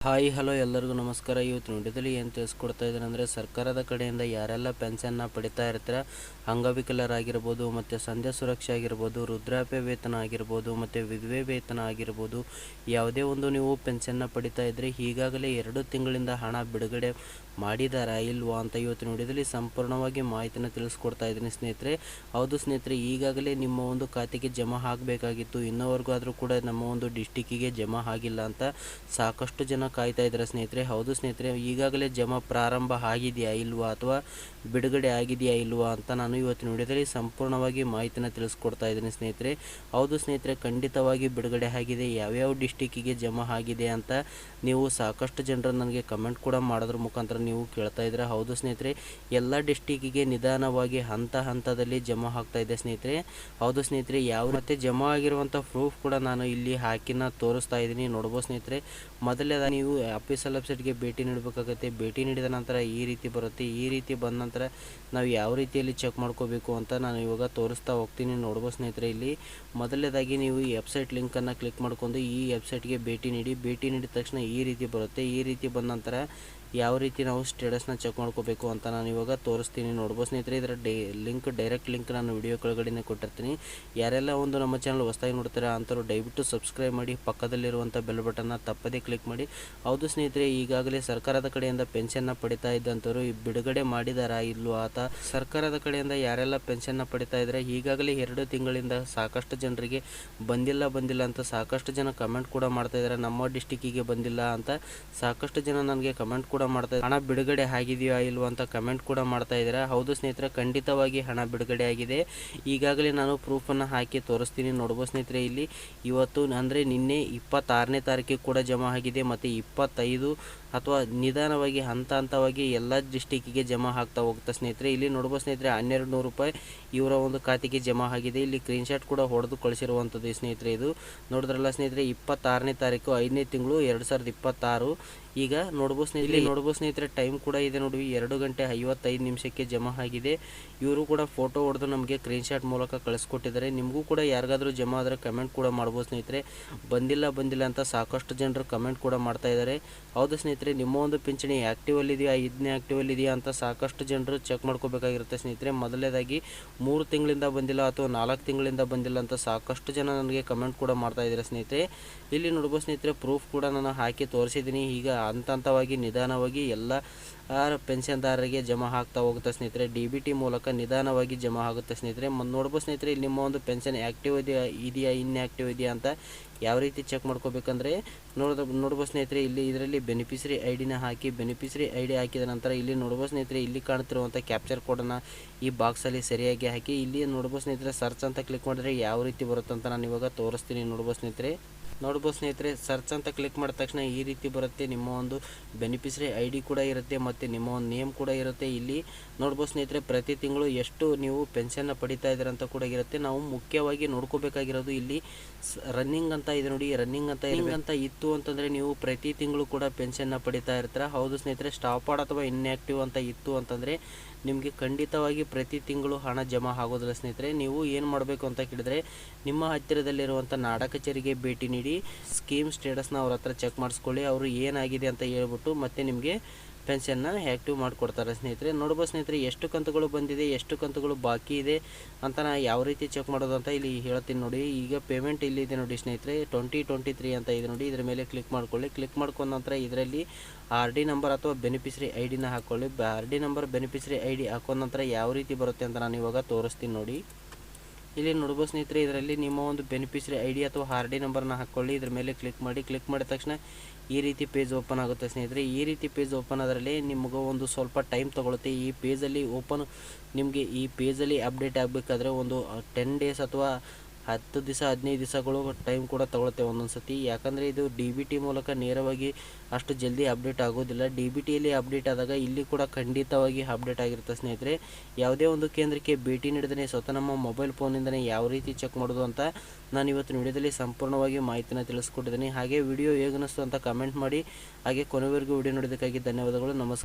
Hi hello ಎಲ್ಲರಿಗೂ ನಮಸ್ಕಾರ. ಇವತ್ತು ವಿಡಿಯೋದಲ್ಲಿ ಏನು ತಿಳಿಸ್ಕೊಡ್ತಾ ಇದ್ದೀನಿ ಅಂದರೆ, ಸರ್ಕಾರದ ಕಡೆಯಿಂದ ಯಾರೆಲ್ಲ ಪೆನ್ಷನ್ನ ಪಡಿತಾ ಇರ್ತಾರೆ, ಅಂಗವಿಕಲರಾಗಿರ್ಬೋದು, ಮತ್ತು ಸಂಧ್ಯಾ ಸುರಕ್ಷೆ ಆಗಿರ್ಬೋದು, ವೃದ್ಧಾಪ್ಯ ವೇತನ ಆಗಿರ್ಬೋದು, ಮತ್ತು ವಿಧವೆ ವೇತನ ಆಗಿರ್ಬೋದು, ಯಾವುದೇ ಒಂದು ನೀವು ಪೆನ್ಷನ್ನ ಪಡಿತಾ ಇದ್ದರೆ ಈಗಾಗಲೇ 2 ತಿಂಗಳಿಂದ ಹಣ ಬಿಡುಗಡೆ ಮಾಡಿದಾರಾ ಇಲ್ವಾ ಅಂತ ಇವತ್ತಿನ ವಿಡಿಯೋದಲ್ಲಿ ಸಂಪೂರ್ಣವಾಗಿ ಮಾಹಿತಿನ ತಿಳಿಸ್ಕೊಡ್ತಾ ಇದ್ದೀನಿ ಸ್ನೇಹಿತರೆ. ಹೌದು ಸ್ನೇಹಿತರೆ, ಈಗಾಗಲೇ ನಿಮ್ಮ ಒಂದು ಖಾತೆಗೆ ಜಮಾ ಆಗಬೇಕಾಗಿತ್ತು, ಇನ್ನೋವರೆಗೂ ಆದರೂ ಕೂಡ ನಮ್ಮ ಒಂದು ಡಿಸ್ಟಿಕ್ಕಿಗೆ ಜಮಾ ಆಗಿಲ್ಲ ಅಂತ ಸಾಕಷ್ಟು ಜನ ಕಾಯ್ತಾ ಇದ್ದಾರೆ ಸ್ನೇಹಿತರೆ. ಹೌದು ಸ್ನೇಹಿತರೆ, ಈಗಾಗಲೇ ಜಮಾ ಪ್ರಾರಂಭ ಆಗಿದೆಯಾ ಇಲ್ವಾ ಅಥವಾ ಬಿಡುಗಡೆ ಆಗಿದೆಯಾ ಇಲ್ವಾ ಅಂತ ನಾನು ಇವತ್ತಿನ ವಿಡಿಯೋದಲ್ಲಿ ಸಂಪೂರ್ಣವಾಗಿ ಮಾಹಿತಿನ ತಿಳಿಸ್ಕೊಡ್ತಾ ಇದ್ದೀನಿ ಸ್ನೇಹಿತರೆ. ಹೌದು ಸ್ನೇಹಿತರೆ, ಖಂಡಿತವಾಗಿ ಬಿಡುಗಡೆ ಆಗಿದೆ. ಯಾವ್ಯಾವ ಡಿಸ್ಟಿಕ್ಕಿಗೆ ಜಮಾ ಆಗಿದೆ ಅಂತ ನೀವು ಸಾಕಷ್ಟು ಜನರು ನನಗೆ ಕಮೆಂಟ್ ಕೂಡ ಮಾಡೋದ್ರ ಮುಖಾಂತರ ನೀವು ಕೇಳ್ತಾ ಇದ್ದೀರಾ. ಹೌದು ಸ್ನೇಹಿತರೆ, ಎಲ್ಲ ಡಿಸ್ಟಿಕ್ಕಿಗೆ ನಿಧಾನವಾಗಿ ಹಂತದಲ್ಲಿ ಜಮಾ ಆಗ್ತಾ ಇದೆ ಸ್ನೇಹಿತರೆ. ಹೌದು ಸ್ನೇಹಿತರೆ, ಮತ್ತೆ ಜಮಾ ಆಗಿರುವಂಥ ಪ್ರೂಫ್ ಕೂಡ ನಾನು ಇಲ್ಲಿ ಹಾಕಿನ ತೋರಿಸ್ತಾ ಇದ್ದೀನಿ, ನೋಡ್ಬೋದು ಸ್ನೇಹಿತರೆ. ಮೊದಲನೇದಾಗಿ ನೀವು ಅಫಿಷಿಯಲ್ ವೆಬ್ಸೈಟ್ಗೆ ಭೇಟಿ ನೀಡಬೇಕಾಗುತ್ತೆ. ಭೇಟಿ ನೀಡಿದ ನಂತರ ಈ ರೀತಿ ಬರುತ್ತೆ. ಈ ರೀತಿ ಬಂದ ನಂತರ ನಾವು ಯಾವ ರೀತಿಯಲ್ಲಿ ಚೆಕ್ ಮಾಡ್ಕೋಬೇಕು ಅಂತ ನಾನು ಇವಾಗ ತೋರಿಸ್ತಾ ಹೋಗ್ತೀನಿ, ನೋಡ್ಬೋದು ಸ್ನೇಹಿತರೆ. ಇಲ್ಲಿ ಮೊದಲನೇದಾಗಿ ನೀವು ಈ ವೆಬ್ಸೈಟ್ ಲಿಂಕನ್ನು ಕ್ಲಿಕ್ ಮಾಡ್ಕೊಂಡು ಈ ವೆಬ್ಸೈಟ್ಗೆ ಭೇಟಿ ನೀಡಿದ ತಕ್ಷಣ ಈ ರೀತಿ ಬರುತ್ತೆ. ಈ ರೀತಿ ಬಂದ ನಂತರ ಯಾವ ರೀತಿ ನಾವು ಸ್ಟೇಟಸ್ನ ಚೆಕ್ ಮಾಡ್ಕೋಬೇಕು ಅಂತ ನಾನು ಇವಾಗ ತೋರಿಸ್ತೀನಿ, ನೋಡ್ಬೋದು ಸ್ನೇಹಿತರೆ. ಇದರ ಡೈರೆಕ್ಟ್ ಲಿಂಕ್ ನಾನು ವಿಡಿಯೋ ಕೆಳಗಡೆ ಕೊಟ್ಟಿರ್ತೀನಿ. ಯಾರೆಲ್ಲ ಒಂದು ನಮ್ಮ ಚಾನಲ್ ಹೊಸದಾಗಿ ನೋಡ್ತಾರೆ ಅಂಥವ್ರು ದಯವಿಟ್ಟು ಸಬ್ಸ್ಕ್ರೈಬ್ ಮಾಡಿ, ಪಕ್ಕದಲ್ಲಿರುವಂಥ ಬೆಲ್ ಬಟನ್ನ ತಪ್ಪದೇ ಕ್ಲಿಕ್ ಮಾಡಿ. ಹೌದು ಸ್ನೇಹಿತರೆ, ಈಗಾಗಲೇ ಸರ್ಕಾರದ ಕಡೆಯಿಂದ ಪೆನ್ಷನ್ನ ಪಡಿತಾ ಇದ್ದಂಥವ್ರು ಬಿಡುಗಡೆ ಮಾಡಿದಾರಾ ಇಲ್ವಾ ಅಥವಾ ಸರ್ಕಾರದ ಕಡೆಯಿಂದ ಯಾರೆಲ್ಲ ಪೆನ್ಷನ್ನ ಪಡಿತಾ ಇದ್ದಾರೆ ಈಗಾಗಲೇ 2 ತಿಂಗಳಿಂದ ಸಾಕಷ್ಟು ಜನರಿಗೆ ಬಂದಿಲ್ಲ ಅಂತ ಸಾಕಷ್ಟು ಜನ ಕಮೆಂಟ್ ಕೂಡ ಮಾಡ್ತಾ ಇದ್ದಾರೆ. ನಮ್ಮ ಡಿಸ್ಟಿಕ್ಕಿಗೆ ಬಂದಿಲ್ಲ ಅಂತ ಸಾಕಷ್ಟು ಜನ ನನಗೆ ಕಮೆಂಟ್ ಕೂಡ ಮಾಡ್ತಾ ಇದ್ದಾರೆ. ಹಣ ಬಿಡುಗಡೆ ಆಗಿದೆಯಾ ಇಲ್ವಾ ಅಂತ ಕಮೆಂಟ್ ಕೂಡ ಮಾಡ್ತಾ ಇದ್ದಾರೆ. ಹೌದು ಸ್ನೇಹಿತರೆ, ಖಂಡಿತವಾಗಿ ಹಣ ಬಿಡುಗಡೆ ಆಗಿದೆ. ಈಗಾಗಲೇ ನಾನು ಪ್ರೂಫನ್ನು ಹಾಕಿ ತೋರಿಸ್ತೀನಿ, ನೋಡ್ಬೋದು ಸ್ನೇಹಿತರೆ. ಇಲ್ಲಿ ಇವತ್ತು ಅಂದರೆ ನಿನ್ನೆ 26ನೇ ತಾರೀಕಿಗೆ ಕೂಡ ಜಮಾ ಆಗಿದೆ, ಮತ್ತು 25 ಅಥವಾ ನಿಧಾನವಾಗಿ ಹಂತವಾಗಿ ಎಲ್ಲ ಡಿಸ್ಟಿಕ್ಕಿಗೆ ಜಮಾ ಆಗ್ತಾ ಹೋಗುತ್ತೆ ಸ್ನೇಹಿತರೆ. ಇಲ್ಲಿ ನೋಡ್ಬೋದು ಸ್ನೇಹಿತರೆ, 1200 ರೂಪಾಯಿ ಇವರ ಒಂದು ಖಾತೆಗೆ ಜಮಾ ಆಗಿದೆ. ಇಲ್ಲಿ ಸ್ಕ್ರೀನ್ಶಾಟ್ ಕೂಡ ಹೊಡೆದು ಕಳಿಸಿರುವಂಥದ್ದು ಸ್ನೇಹಿತರೆ. ಇದು ನೋಡಿದ್ರಲ್ಲ ಸ್ನೇಹಿತರೆ, 26ನೇ ತಾರೀಕು 5ನೇ ತಿಂಗಳು 2026. ಈಗ ನೋಡ್ಬೋದು ಸ್ನೇಹಿತರೆ, ಟೈಮ್ ಕೂಡ ಇದೆ ನೋಡಿ, 2 ಗಂಟೆ 55 ನಿಮಿಷಕ್ಕೆ ಜಮಾ ಆಗಿದೆ. ಇವರು ಕೂಡ ಫೋಟೋ ಹೊಡೆದು ನಮಗೆ ಸ್ಕ್ರೀನ್ಶಾಟ್ ಮೂಲಕ ಕಳಿಸ್ಕೊಟ್ಟಿದ್ದಾರೆ. ನಿಮಗೂ ಕೂಡ ಯಾರಿಗಾದ್ರೂ ಜಮಾ ಆದರೆ ಕಮೆಂಟ್ ಕೂಡ ಮಾಡ್ಬೋದು ಸ್ನೇಹಿತರೆ. ಬಂದಿಲ್ಲ ಅಂತ ಸಾಕಷ್ಟು ಜನರು ಕಮೆಂಟ್ ಕೂಡ ಮಾಡ್ತಾ ಇದ್ದಾರೆ. ಹೌದು ಸ್ನೇಹಿತರೆ, ನಿಮ್ಮ ಒಂದು ಪಿಂಚಣಿ ಆ್ಯಕ್ಟಿವಲ್ಲಿ ಇದೆಯಾ, ಇದನ್ನೇ ಆ್ಯಕ್ಟಿವಲ್ಲಿ ಇದೆಯಾ ಅಂತ ಸಾಕಷ್ಟು ಜನರು ಚೆಕ್ ಮಾಡ್ಕೋಬೇಕಾಗಿರುತ್ತೆ ಸ್ನೇಹಿತರೆ. ಮೊದಲನೇದಾಗಿ 3 ತಿಂಗಳಿಂದ ಬಂದಿಲ್ಲ ಅಥವಾ 4 ತಿಂಗಳಿಂದ ಬಂದಿಲ್ಲ ಅಂತ ಸಾಕಷ್ಟು ಜನ ನನಗೆ ಕಮೆಂಟ್ ಕೂಡ ಮಾಡ್ತಾ ಇದ್ದಾರೆ ಸ್ನೇಹಿತರೆ. ಇಲ್ಲಿ ನೋಡ್ಬೋದು ಸ್ನೇಹಿತರೆ, ಪ್ರೂಫ್ ಕೂಡ ನಾನು ಹಾಕಿ ತೋರಿಸಿದ್ದೀನಿ. ಈಗ ಹಂತವಾಗಿ ನಿಧಾನವಾಗಿ ಎಲ್ಲ ಪೆನ್ಷನ್ದಾರರಿಗೆ ಜಮಾ ಆಗ್ತಾ ಹೋಗುತ್ತೆ ಸ್ನೇಹಿತರೆ. DBT ಮೂಲಕ ನಿಧಾನವಾಗಿ ಜಮಾ ಆಗುತ್ತೆ ಸ್ನೇಹಿತರೆ. ನೋಡ್ಬೋದು ಸ್ನೇಹಿತರೆ, ಇಲ್ಲಿ ನಿಮ್ಮ ಒಂದು ಪೆನ್ಷನ್ ಆ್ಯಕ್ಟಿವ್ ಇದೆಯಾ ಇನ್ಆ್ಯಕ್ಟಿವ್ ಇದೆಯಾ ಅಂತ ಯಾವ ರೀತಿ ಚೆಕ್ ಮಾಡ್ಕೋಬೇಕಂದ್ರೆ ನೋಡ್ಬೋದು ಸ್ನೇಹಿತರೆ, ಇಲ್ಲಿ ಇದರಲ್ಲಿ ಬೆನಿಫಿಷರಿ ಐಡಿನ ಹಾಕಿ, ಬೆನಿಫಿಷರಿ ಐಡಿ ಹಾಕಿದ ನಂತರ ಇಲ್ಲಿ ನೋಡ್ಬೋದು ಸ್ನೇಹಿತರೆ, ಇಲ್ಲಿ ಕಾಣ್ತಿರುವಂಥ ಕ್ಯಾಪ್ಚರ್ ಕೋಡನ್ನು ಈ ಬಾಕ್ಸಲ್ಲಿ ಸರಿಯಾಗಿ ಹಾಕಿ ಇಲ್ಲಿ ನೋಡ್ಬೋದು ಸ್ನೇಹಿತರೆ, ಸರ್ಚ್ ಅಂತ ಕ್ಲಿಕ್ ಮಾಡಿದ್ರೆ ಯಾವ ರೀತಿ ಬರುತ್ತೆ ಅಂತ ನಾನು ಇವಾಗ ತೋರಿಸ್ತೀನಿ, ನೋಡ್ಬೋದು ಸ್ನೇಹಿತರೆ. ಸರ್ಚ್ ಅಂತ ಕ್ಲಿಕ್ ಮಾಡಿದ ತಕ್ಷಣ ಈ ರೀತಿ ಬರುತ್ತೆ. ನಿಮ್ಮ ಒಂದು ಬೆನಿಫಿಷರಿ ಐಡಿ ಕೂಡ ಇರುತ್ತೆ, ಮತ್ತು ನಿಮ್ಮ ಒಂದು ನೇಮ್ ಕೂಡ ಇರುತ್ತೆ. ಇಲ್ಲಿ ನೋಡ್ಬೋದು ಸ್ನೇಹಿತರೆ, ಪ್ರತಿ ತಿಂಗಳು ಎಷ್ಟು ನೀವು ಪೆನ್ಷನ್ನ ಪಡಿತಾ ಇದ್ದೀರ ಅಂತ ಕೂಡ ಇರುತ್ತೆ. ನಾವು ಮುಖ್ಯವಾಗಿ ನೋಡ್ಕೋಬೇಕಾಗಿರೋದು ಇಲ್ಲಿ ರನ್ನಿಂಗ್ ಅಂತ ಇದೆ ನೋಡಿ, ರನ್ನಿಂಗ್ ಅಂತ ಇತ್ತು ಅಂತಂದರೆ ನೀವು ಪ್ರತಿ ತಿಂಗಳು ಕೂಡ ಪೆನ್ಷನ್ನ ಪಡಿತಾ ಇರ್ತೀರ. ಹೌದು ಸ್ನೇಹಿತರೆ, ಸ್ಟಾಪಡ್ ಅಥವಾ ಇನ್ಆ್ಯಕ್ಟಿವ್ ಅಂತ ಇತ್ತು ಅಂತಂದರೆ ನಿಮಗೆ ಖಂಡಿತವಾಗಿ ಪ್ರತಿ ತಿಂಗಳು ಹಣ ಜಮಾ ಆಗೋದಿಲ್ಲ ಸ್ನೇಹಿತರೆ. ನೀವು ಏನು ಮಾಡಬೇಕು ಅಂತ ಕೇಳಿದ್ರೆ, ನಿಮ್ಮ ಹತ್ತಿರದಲ್ಲಿರುವಂಥ ನಾಡ ಕಚೇರಿಗೆ ಭೇಟಿ ನೀಡಿ ಸ್ಕೀಮ್ ಸ್ಟೇಟಸ್ನ ಅವ್ರ ಹತ್ರ ಚೆಕ್ ಮಾಡಿಸ್ಕೊಳ್ಳಿ. ಅವರು ಏನಾಗಿದೆ ಅಂತ ಹೇಳ್ಬಿಟ್ಟು ಮತ್ತೆ ನಿಮಗೆ ಪೆನ್ಷನ್ನ ಆ್ಯಕ್ಟಿವ್ ಮಾಡಿಕೊಡ್ತಾರೆ ಸ್ನೇಹಿತರೆ. ನೋಡ್ಬೋದು ಸ್ನೇಹಿತರೆ, ಎಷ್ಟು ಕಂತುಗಳು ಬಂದಿದೆ, ಎಷ್ಟು ಕಂತುಗಳು ಬಾಕಿ ಇದೆ ಅಂತ ನಾನು ಯಾವ ರೀತಿ ಚೆಕ್ ಮಾಡೋದು ಅಂತ ಇಲ್ಲಿ ಹೇಳ್ತೀನಿ ನೋಡಿ. ಈಗ ಪೇಮೆಂಟ್ ಇಲ್ಲಿದೆ ನೋಡಿ ಸ್ನೇಹಿತರೆ, 2023 ಅಂತ ಇದೆ ನೋಡಿ. ಇದರ ಮೇಲೆ ಕ್ಲಿಕ್ ಮಾಡ್ಕೊಳ್ಳಿ. ಕ್ಲಿಕ್ ಮಾಡ್ಕೊಂಡ ನಂತರ ಇದರಲ್ಲಿ RD ನಂಬರ್ ಅಥವಾ ಬೆನಿಫಿಷರಿ ಐಡಿನ ಹಾಕ್ಕೊಳ್ಳಿ. RD ನಂಬರ್ ಬೆನಿಫಿಷರಿ ಐಡಿ ಹಾಕೊಂಡ ನಂತರ ಯಾವ ರೀತಿ ಬರುತ್ತೆ ಅಂತ ನಾನು ಇವಾಗ ತೋರಿಸ್ತೀನಿ ನೋಡಿ. ಇಲ್ಲಿ ನೋಡ್ಬೋದು ಸ್ನೇಹಿತರೆ, ಇದರಲ್ಲಿ ನಿಮ್ಮ ಒಂದು ಬೆನಿಫಿಷರಿ ಐಡಿ ಅಥವಾ RD ನಂಬರ್ನ ಹಾಕ್ಕೊಳ್ಳಿ. ಇದ್ರ ಮೇಲೆ ಕ್ಲಿಕ್ ಮಾಡಿದ ತಕ್ಷಣ ಈ ರೀತಿ ಪೇಜ್ ಓಪನ್ ಆಗುತ್ತೆ ಸ್ನೇಹಿತರೆ. ಈ ರೀತಿ ಪೇಜ್ ಓಪನ್ ಆದ್ರಲ್ಲಿ ನಿಮಗೂ ಒಂದು ಸ್ವಲ್ಪ ಟೈಮ್ ತೊಗೊಳುತ್ತೆ. ಈ ಪೇಜಲ್ಲಿ ನಿಮಗೆ ಈ ಪೇಜಲ್ಲಿ ಅಪ್ಡೇಟ್ ಆಗಬೇಕಾದ್ರೆ ಒಂದು 10 ಡೇಸ್ ಅಥವಾ 10 ದಿವಸ 15 ದಿವಸಗಳು ಟೈಮ್ ಕೂಡ ತಗೊಳುತ್ತೆ ಒಂದೊಂದು ಸತಿ. ಯಾಕಂದರೆ ಇದು DBT ಮೂಲಕ ನೇರವಾಗಿ ಅಷ್ಟು ಜಲ್ದಿ ಅಪ್ಡೇಟ್ ಆಗೋದಿಲ್ಲ. DBTಯಲ್ಲಿ ಅಪ್ಡೇಟ್ ಆದಾಗ ಇಲ್ಲಿ ಕೂಡ ಖಂಡಿತವಾಗಿ ಅಪ್ಡೇಟ್ ಆಗಿರುತ್ತೆ ಸ್ನೇಹಿತರೆ. ಯಾವುದೇ ಒಂದು ಕೇಂದ್ರಕ್ಕೆ ಭೇಟಿ ನೀಡಿದರೆ ಸ್ವತಃ ನಮ್ಮ ಮೊಬೈಲ್ ಫೋನಿಂದಲೇ ಯಾವ ರೀತಿ ಚೆಕ್ ಮಾಡೋದು ಅಂತ ನಾನು ಇವತ್ತಿನ ವಿಡಿಯೋದಲ್ಲಿ ಸಂಪೂರ್ಣವಾಗಿ ಮಾಹಿತಿನ ತಿಳಿಸ್ಕೊಟ್ಟಿದ್ದೀನಿ. ಹಾಗೆ ವಿಡಿಯೋ ಹೇಗನ್ನಿಸ್ತು ಅಂತ ಕಮೆಂಟ್ ಮಾಡಿ. ಹಾಗೆ ಕೊನೆವರೆಗೂ ವಿಡಿಯೋ ನೋಡೋದಕ್ಕಾಗಿ ಧನ್ಯವಾದಗಳು. ನಮಸ್ಕಾರ.